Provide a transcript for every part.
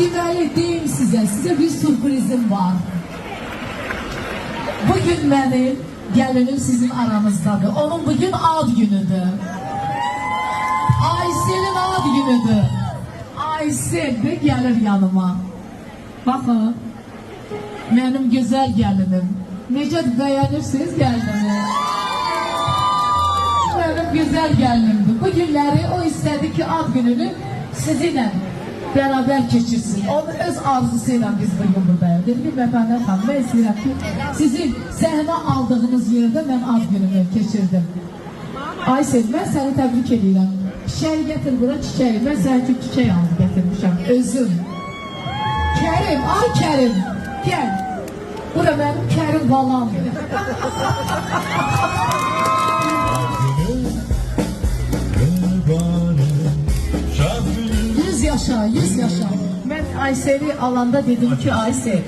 Deməli, deyim sizə bir sürprizim var. Bugün mənim gəlinim sizin aranızdadır. Onun bugün ad günüdür. Aysel'in ad günüdür. Aysel de gəlir yanıma. Baxın, mənim gözəl gəlinim. Necə bəyənirsiniz gəlinimi? Mənim gözəl gəlinimdir. Bu günləri o istədi ki, ad gününü sizinlə beraber keçirsin. Onun öz arzusuyla biz bugün buradayıq. Dedim ki, Məfəndə xanım, mən istəyirəm ki, sizin səhnə aldığınız yerdə mən ad günümü keçirdim. Aysel, mən səni təbrik edirəm. Çiçeği getir bura, çiçeği. Ben sana için çiçeği aldım getirmişim. Özüm. Kerim, ay Kerim. Gel. Bu da benim Kerim balamdır. Yüz yaşa, 100 yaşa. Ben Aysel'i alanda dedim ki, Aysel,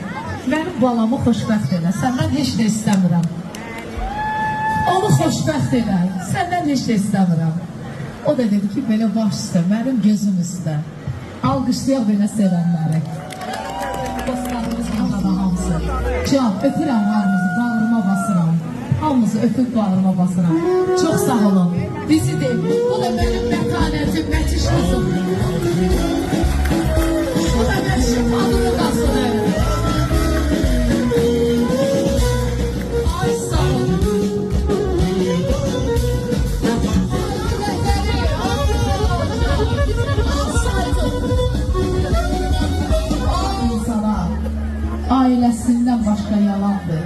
benim balamı xoşbəxt elə. Səndən heç də istəmirəm. Onu xoşbəxt elə. Səndən heç də istəmirəm. O da dedi ki, belə baş üstə, mənim gözüm üstə. Alqışlayaq belə sevənləri. Dostlarımız burada hamısı. Can, öpürəm hamımızı, bağrıma basıram. Hamımızı öpüb bağrıma basıram. Çox sağ olun. Bizi deyil. Bu da benim mətanətim, mətiş qızım. Bu da mənim şifanlı qasıdır. Ay sağ olun. Ailəsindən başqa yalandır.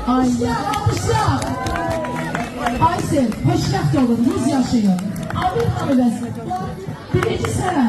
Almışlar. Aysel, xoşbəxt olun, 100 yaşayın. Amir xanıbəsi, birinci sənə.